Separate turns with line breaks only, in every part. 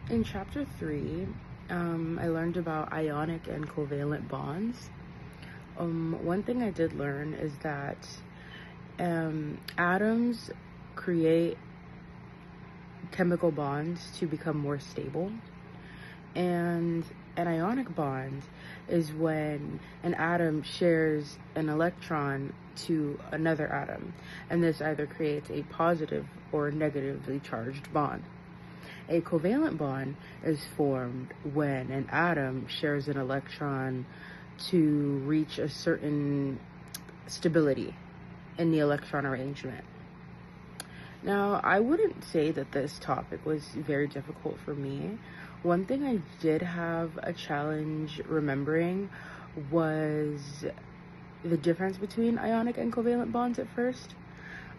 In chapter 3, I learned about ionic and covalent bonds. One thing I did learn is that atoms create chemical bonds to become more stable, and an ionic bond is when an atom shares an electron to another atom, and this either creates a positive or negatively charged bond. A covalent bond is formed when an atom shares an electron to reach a certain stability in the electron arrangement. Now, I wouldn't say that this topic was very difficult for me. One thing I did have a challenge remembering was the difference between ionic and covalent bonds at first.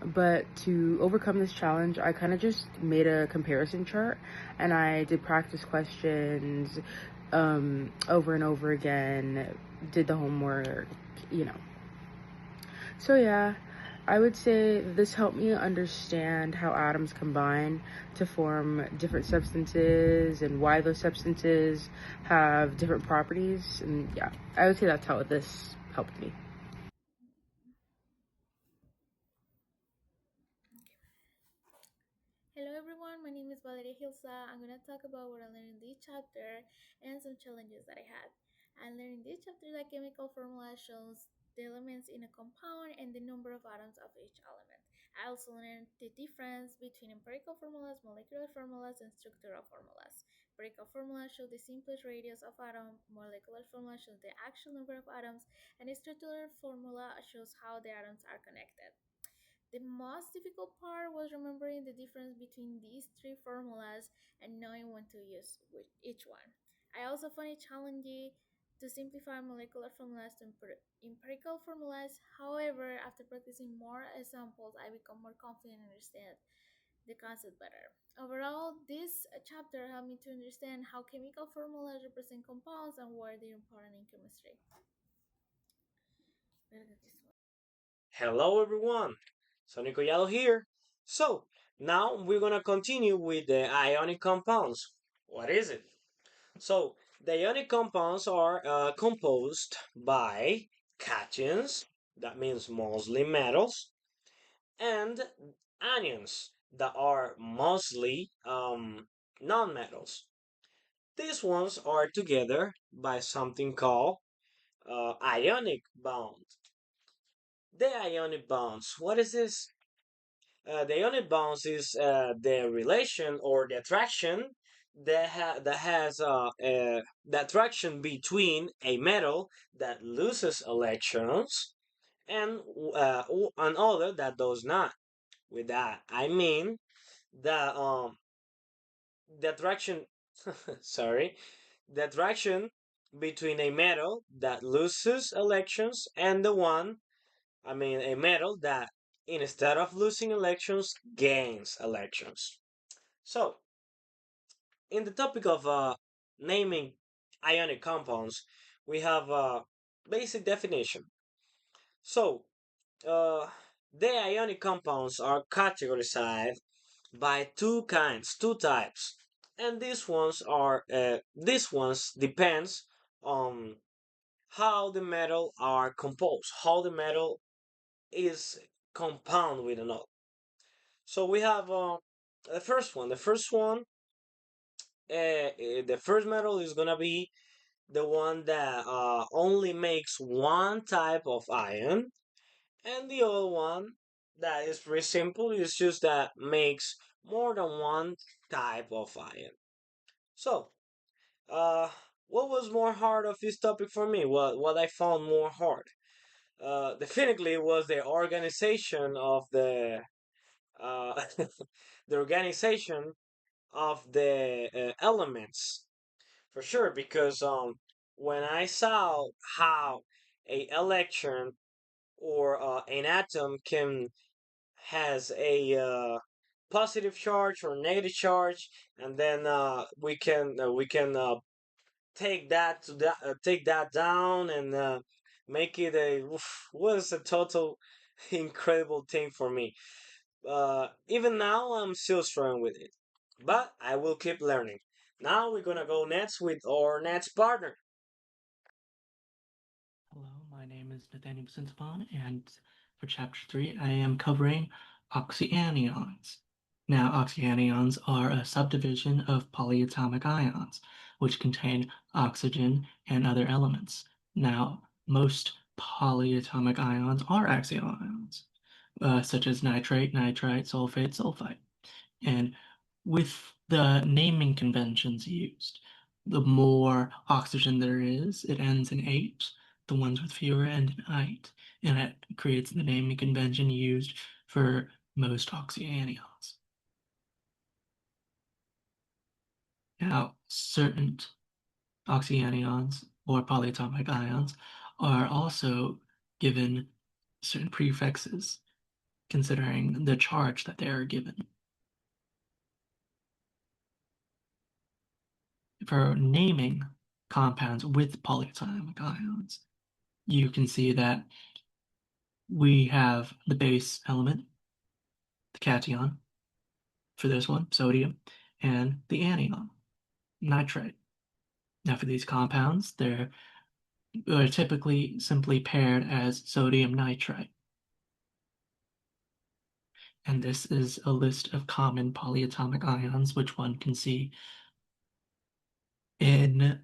But to overcome this challenge, I kind of just made a comparison chart and I did practice questions over and over again, did the homework, you know. So yeah, I would say this helped me understand how atoms combine to form different substances and why those substances have different properties. And yeah, I would say that's how this helped me.
Hello everyone, my name is Valeria Hilsa. I'm going to talk about what I learned in this chapter and some challenges that I had. I learned in this chapter that chemical formula shows the elements in a compound and the number of atoms of each element. I also learned the difference between empirical formulas, molecular formulas, and structural formulas. Empirical formulas show the simplest radius of atom, molecular formula shows the actual number of atoms, and a structural formula shows how the atoms are connected. The most difficult part was remembering the difference between these three formulas and knowing when to use each one. I also found it challenging to simplify molecular formulas to empirical formulas. However, after practicing more examples, I become more confident and understand the concept better. Overall, this chapter helped me to understand how chemical formulas represent compounds and why they're important in chemistry.
Hello everyone, Sonny Collado here. So, now we're gonna continue with the ionic compounds. What is it? So, the ionic compounds are composed by cations, that means mostly metals, and anions, that are mostly non-metals. These ones are together by something called ionic bond. The ionic bonds, what is this? The ionic bonds is the relation or the attraction that has the attraction between a metal that loses electrons and another that does not. With that, I mean the attraction. Sorry, the attraction between a metal that loses electrons and the one, I mean, a metal that instead of losing electrons gains electrons. So, in the topic of naming ionic compounds, we have a basic definition. So, uh, the ionic compounds are categorized by two types, and these ones depends on how the metal are composed, how the metal is compound with another. So we have the first one. The first metal is gonna be the one that only makes one type of ion, and the other one that is pretty simple. It's just that makes more than one type of ion. So, uh, what was more hard of this topic for me? What I found more hard, definitely was the organization of uh, the organization of the elements, for sure, because when I saw how a electron or an atom can has a positive charge or negative charge, and then we can take that down and make it a was a total incredible thing for me. Even now, I'm still struggling with it, but I will keep learning. Now we're gonna go next with our next partner.
Hello, my name is Nathaniel Sintapan, and for Chapter 3, I am covering oxyanions. Now, oxyanions are a subdivision of polyatomic ions, which contain oxygen and other elements. Now, most polyatomic ions are axial ions, such as nitrate, nitrite, sulfate, sulfite. And with the naming conventions used, the more oxygen there is, it ends in ate. The ones with fewer end in ite, and it creates the naming convention used for most oxyanions. Now, certain oxyanions or polyatomic ions are also given certain prefixes considering the charge that they are given. For naming compounds with polyatomic ions, you can see that we have the base element, the cation, for this one, sodium, and the anion, nitrate. Now for these compounds, they're typically simply paired as sodium nitrite. And this is a list of common polyatomic ions, which one can see in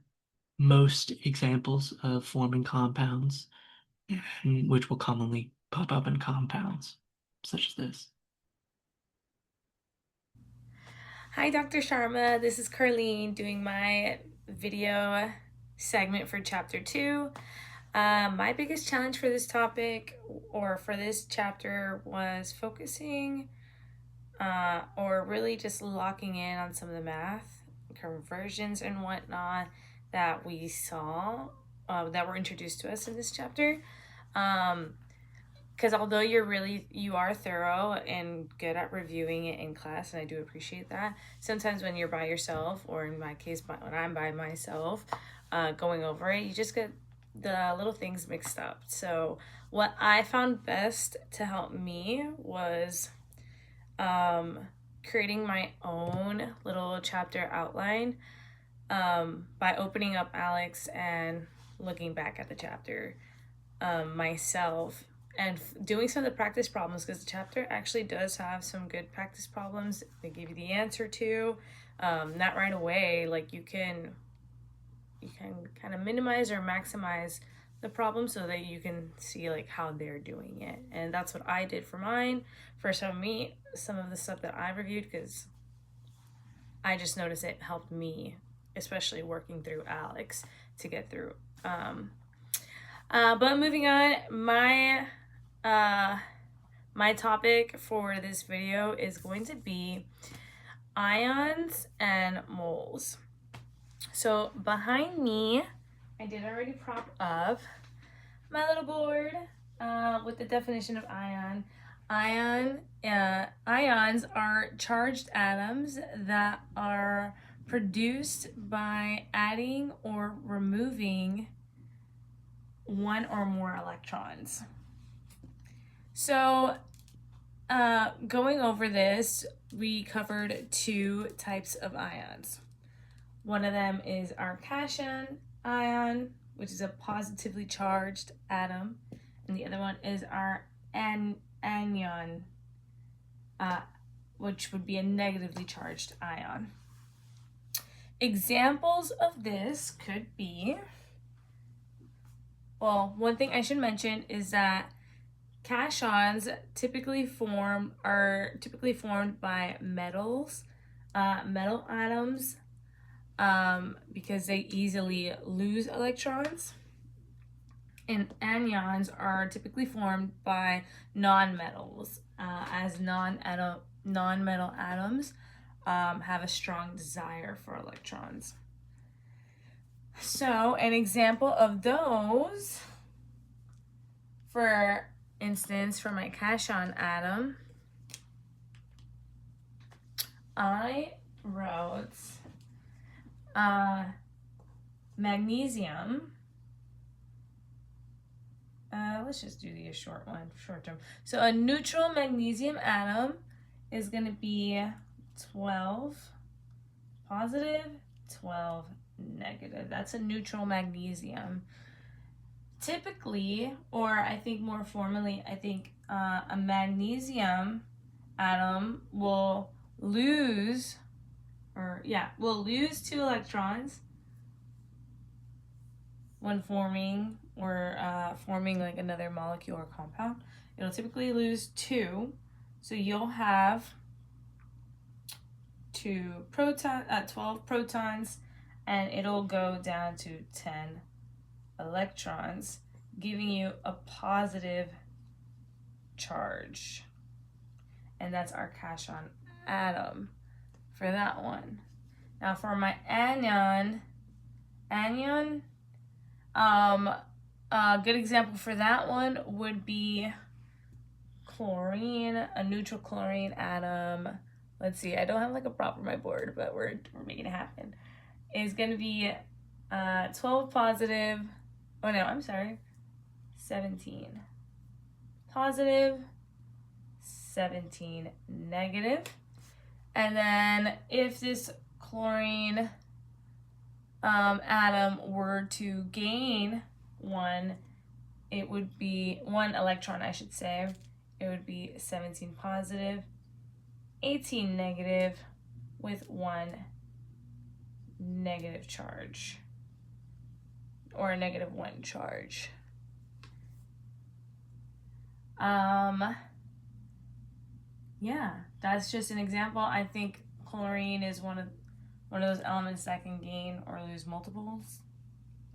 most examples of forming compounds, which will commonly pop up in compounds, such as this.
Hi, Dr. Sharma. This is Carlene doing my video segment for Chapter 2. My biggest challenge for this topic or for this chapter was focusing or really just locking in on some of the math, conversions, and whatnot that we saw that were introduced to us in this chapter. Because although you are thorough and good at reviewing it in class, and I do appreciate that, sometimes when you're by yourself, or in my case, when I'm by myself, going over it, you just get the little things mixed up. So what I found best to help me was creating my own little chapter outline by opening up ALEKS and looking back at the chapter myself and doing some of the practice problems, because the chapter actually does have some good practice problems they give you the answer to, not right away. Like you can kind of minimize or maximize the problem so that you can see like how they're doing it. And that's what I did for mine, for some of the stuff that I reviewed, because I just noticed it helped me, especially working through ALEKS to get through. But moving on, my topic for this video is going to be ions and moles. So behind me, I did already prop up my little board with the definition of ion. Ions are charged atoms that are produced by adding or removing one or more electrons. So going over this, we covered two types of ions. One of them is our cation ion, which is a positively charged atom, and the other one is our anion, which would be a negatively charged ion. Examples of this could be, well, one thing I should mention is that cations are typically formed by metals, metal atoms, because they easily lose electrons. And anions are typically formed by nonmetals, as non-metal atoms have a strong desire for electrons. So an example of those, for instance, for my cation atom, I wrote magnesium. Let's just do the short term. So a neutral magnesium atom is going to be 12 positive 12 negative. That's a neutral magnesium. Typically, or I think more formally, I think a magnesium atom will lose, will lose 2 electrons when forming like another molecule or compound. It'll typically lose 2, so you'll have 12 protons, and it'll go down to 10 electrons, giving you a positive charge. And that's our cation atom for that one. Now for my anion, a good example for that one would be chlorine, a neutral chlorine atom. Let's see, I don't have like a prop on my board, but we're making it happen. It's going to be 12 positive, 17 positive, 17 negative. And then if this chlorine atom were to gain one electron, I should say, it would be 17 positive, 18 negative, with 1 negative charge, or a -1 charge. Yeah, that's just an example. I think chlorine is one of those elements that can gain or lose multiples.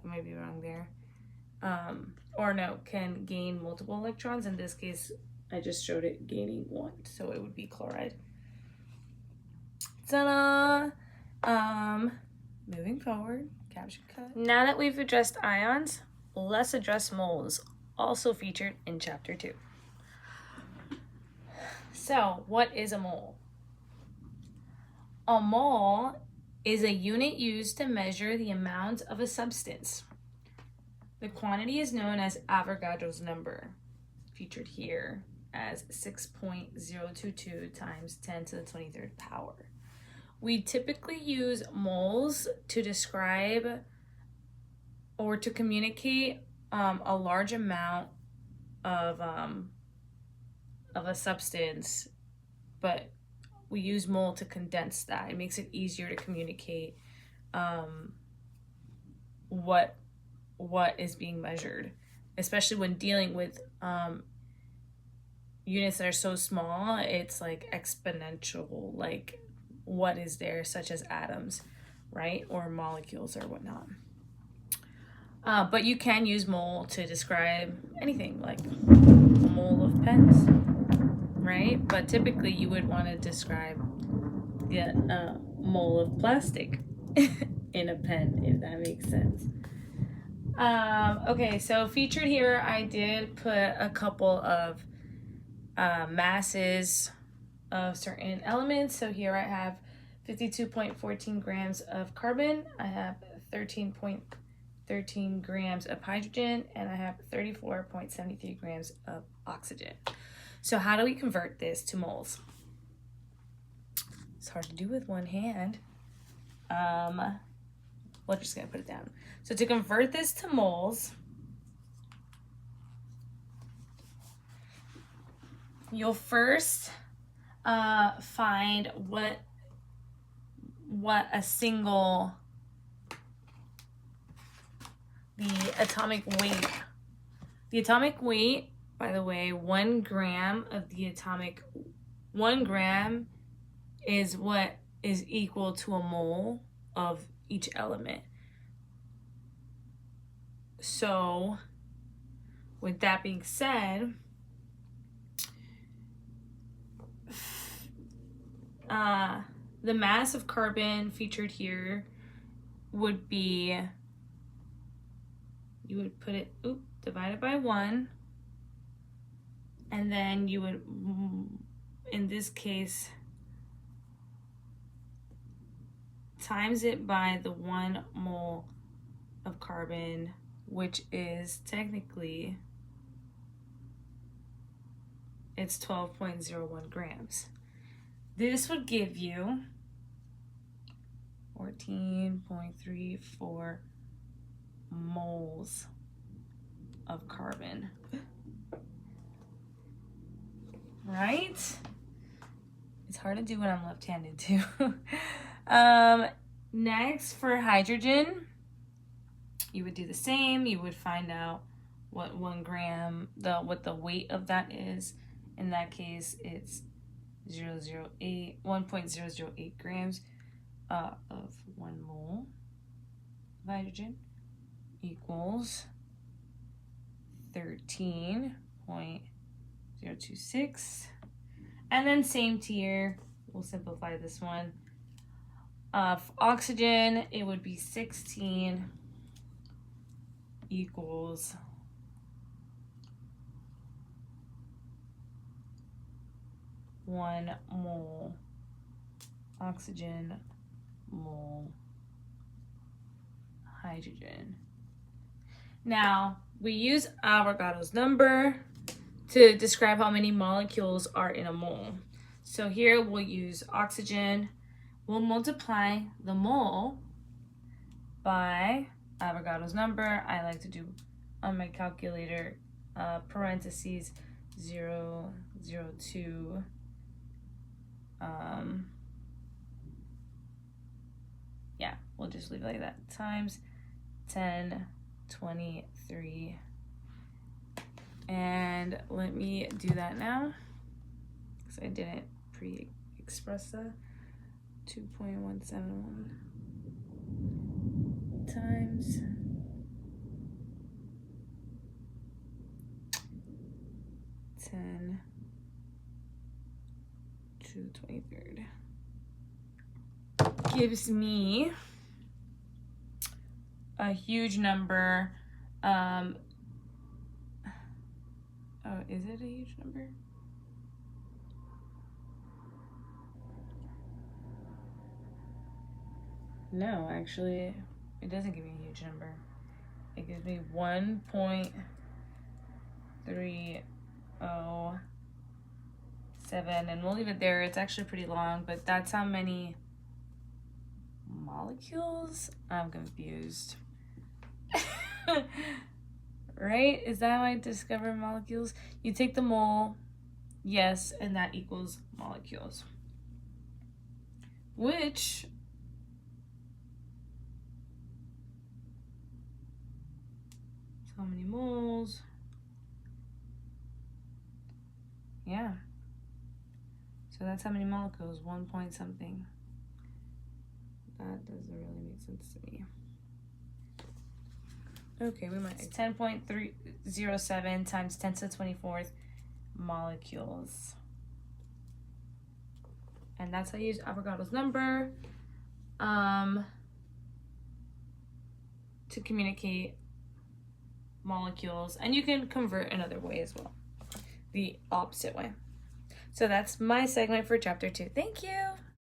I might be wrong there. Can gain multiple electrons. In this case, I just showed it gaining 1, so it would be chloride. Ta-da! Moving forward, caption cut. Now that we've addressed ions, let's address moles, also featured in chapter 2. So, what is a mole? A mole is a unit used to measure the amount of a substance. The quantity is known as Avogadro's number, featured here as 6.022 times 10 to the 23rd power. We typically use moles to describe or to communicate a large amount of a substance, but we use mole to condense that. It makes it easier to communicate what is being measured, especially when dealing with units that are so small. It's like exponential, like what is there, such as atoms, right, or molecules or whatnot. But you can use mole to describe anything, like a mole of pens, right? But typically you would want to describe the mole of plastic in a pen, if that makes sense. Okay, so featured here, I did put a couple of masses of certain elements. So here I have 52.14 grams of carbon, I have 13.13 grams of hydrogen, and I have 34.73 grams of oxygen. So how do we convert this to moles? It's hard to do with one hand. We're just gonna put it down. So to convert this to moles, you'll first find what a single, the atomic weight, by the way, 1 gram of the atomic, 1 gram is what is equal to a mole of each element. So with that being said, the mass of carbon featured here would be, you would put it, divided by 1, and then you would, in this case, times it by the 1 mole of carbon, which is technically, it's 12.01 grams. This would give you, 14.34 moles of carbon. Right? It's hard to do when I'm left-handed too. Next, for hydrogen, you would do the same. You would find out what 1 gram, what the weight of that is. In that case, it's 1.008 grams of 1 mole of hydrogen equals 13.026. And then same tier, we'll simplify this one. For oxygen, it would be 16 equals 1 mole oxygen, mole hydrogen. Now, we use Avogadro's number to describe how many molecules are in a mole. So here we'll use oxygen. We'll multiply the mole by Avogadro's number. I like to do on my calculator parentheses 0.002. Yeah, we'll just leave it like that. Times 1023. And let me do that now, because I didn't pre-express that. 2.171 times 10 to the 23rd gives me a huge number. Oh, is it a huge number? No, actually, it doesn't give me a huge number. It gives me 1.307, and we'll leave it there. It's actually pretty long, but that's how many molecules? I'm confused. Right? Is that how I discover molecules? You take the mole, yes, and that equals molecules. Which how many moles? Yeah. So that's how many molecules, 1 point something. That doesn't really make sense to me. Okay, we might 10.307 times 10 to the 24th molecules. And that's how you use Avogadro's number to communicate molecules. And you can convert another way as well, the opposite way. So that's my segment for chapter 2. Thank you.